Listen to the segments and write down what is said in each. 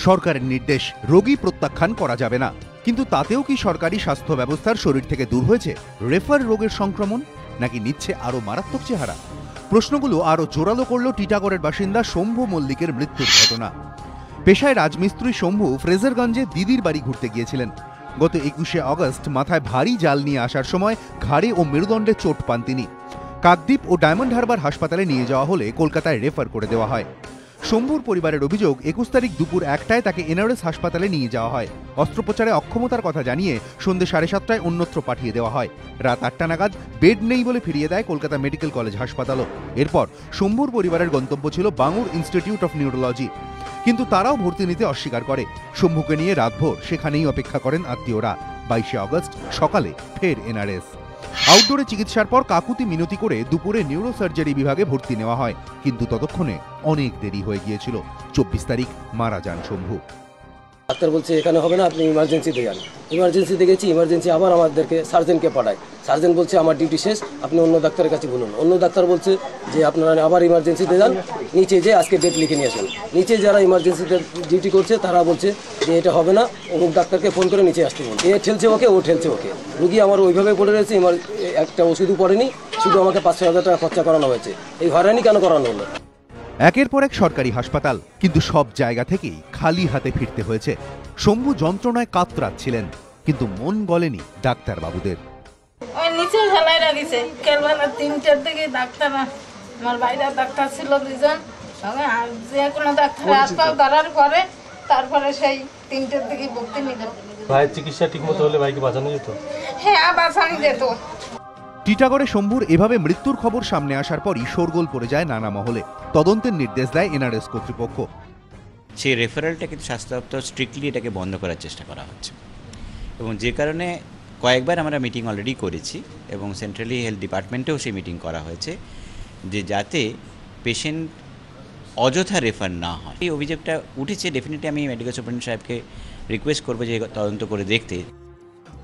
সরকারের নির্দেশ, রোগী প্রত্যাখ্যান করা যাবে না। কিন্তু তাতেও কি সরকারি স্বাস্থ্য ব্যবস্থার শরীর থেকে দূর হয়েছে রেফার রোগের সংক্রমণ, নাকি নিচ্ছে আরও মারাত্মক চেহারা? প্রশ্নগুলো আরও জোরালো করল টিটাগড়ের বাসিন্দা শম্ভু মল্লিকের মৃত্যুর ঘটনা। পেশায় রাজমিস্ত্রি শম্ভু ফ্রেজারগঞ্জে দিদির বাড়ি ঘুরতে গিয়েছিলেন। গত 21শে আগস্ট মাথায় ভারী জাল নিয়ে আসার সময় ঘাড়ে ও মেরুদণ্ডে চোট পান তিনি। কাকদ্বীপ ও ডায়মন্ড হারবার হাসপাতালে নিয়ে যাওয়া হলে কলকাতায় রেফার করে দেওয়া হয়। শম্ভুর পরিবারের অভিযোগ, 21 তারিখ দুপুর 1টায় তাকে এনআরএস হাসপাতালে নিয়ে যাওয়া হয়। অস্ত্রোপচারে অক্ষমতার কথা জানিয়ে সন্ধ্যে 7:30টায় অন্যত্র পাঠিয়ে দেওয়া হয়। রাত 8টা নাগাদ বেড নেই বলে ফিরিয়ে দেয় কলকাতা মেডিকেল কলেজ হাসপাতালও। এরপর শম্ভুর পরিবারের গন্তব্য ছিল বাঙুর ইনস্টিটিউট অফ নিউরোলজি, কিন্তু তারাও ভর্তি নিতে অস্বীকার করে। শম্ভুকে নিয়ে রাতভর সেখানেই অপেক্ষা করেন আত্মীয়রা। 22শে আগস্ট সকালে ফের এনআরএস। আউটডোরে চিকিৎসার পর কাকুতি মিনতি করে দুপুরে নিউরোসার্জারি বিভাগে ভর্তি নেওয়া হয়, কিন্তু ততক্ষণে অনেক দেরি হয়ে গিয়েছিল। 24 তারিখ মারা যান শম্ভু। ডাক্তার বলছে এখানে হবে না, আপনি ইমার্জেন্সিতে যান। ইমার্জেন্সিতে গেছি, ইমার্জেন্সি আবার আমাদেরকে সার্জেনকে পাঠায়। সার্জেন বলছে আমার ডিউটি শেষ, আপনি অন্য ডাক্তারের কাছে বলুন। অন্য ডাক্তার বলছে যে আপনারা আবার ইমার্জেন্সিতে যান, নিচে যে আজকে ডেট লিখে নিয়ে আসেন। নিচে যারা ইমার্জেন্সিতে ডিউটি করছে তারা বলছে যে এটা হবে না, অমুক ডাক্তারকে ফোন করে নিচে আসতে বলুন। এ ঠেলছে ওকে, ও ঠেলছে ওকে। রুগী আমার ওইভাবে পড়ে রয়েছে, একটা ওষুধও পড়েনি, শুধু আমাকে 5-6 হাজার টাকা খরচা করানো হয়েছে। এই হয়রানি কেন করানো হলো? একের পর এক সরকারি হাসপাতাল, কিন্তু সব জায়গা থেকেই খালি হাতে ফিরতে হয়েছে। শম্ভু যন্ত্রণায় কাতরাচ্ছিলেন, কিন্তু মন গলেনি ডাক্তারবাবুদের। নিচে ফেলাই রাখিছে কেলবেলা 3টার দিকে ডাক্তার, আমার বাইরে ডাক্তার ছিল 2জন, যে কোনো ডাক্তার আসপাও দাঁড়ার পরে তারপরে সেই 3টার দিকে ভর্তি নিল। ভাইয়ের চিকিৎসা ঠিকমতো হলে ভাইকে বাঁচানো যেত? হ্যাঁ, বাঁচানো যেত। টিটাগড়ে শম্ভুর এভাবে মৃত্যুর খবর সামনে আসার পরই শোরগোল পড়ে যায় নানা মহলে। তদন্তের নির্দেশ দেয় এনআরএস কর্তৃপক্ষ। সেই রেফারেলটা কিন্তু স্বাস্থ্য দপ্তর স্ট্রিক্টলি এটাকে বন্ধ করার চেষ্টা করা হচ্ছে, এবং যে কারণে কয়েকবার আমরা মিটিং অলরেডি করেছি এবং সেন্ট্রালি হেলথ ডিপার্টমেন্টেও সেই মিটিং করা হয়েছে, যে যাতে পেশেন্ট অযথা রেফার না হয়। এই অভিযোগটা উঠেছে, ডেফিনেটলি আমি মেডিকেল সুপারিনটেন্ডেন্ট সাহেবকে রিকোয়েস্ট করবো যে তদন্ত করে দেখতে।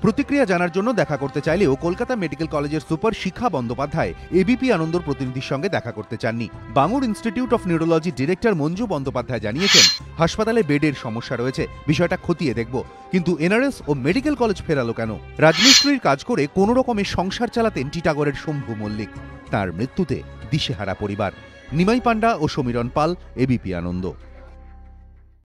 প্রতিক্রিয়া জানার জন্য দেখা করতে চাইলেও কলকাতা মেডিকেল কলেজের সুপার শিখা বন্দ্যোপাধ্যায় এবিপি আনন্দর প্রতিনিধির সঙ্গে দেখা করতে চাননি। Bangur institute of neurology director Manju Bandyopadhyay জানিয়েছেন, হাসপাতালে বেডের সমস্যা রয়েছে, বিষয়টা খতিয়ে দেখব। কিন্তু এনআরএস ও মেডিকেল কলেজ ফেরালো কেন? রাজমিস্ত্রির কাজ করে কোনো রকমের সংসার চালাতেন টিটাগড়ের শম্ভু মল্লিক। তার মৃত্যুতে দিশেহারা পরিবার। নিমাই পান্ডা ও সমীরণ পাল, এবিপি আনন্দ।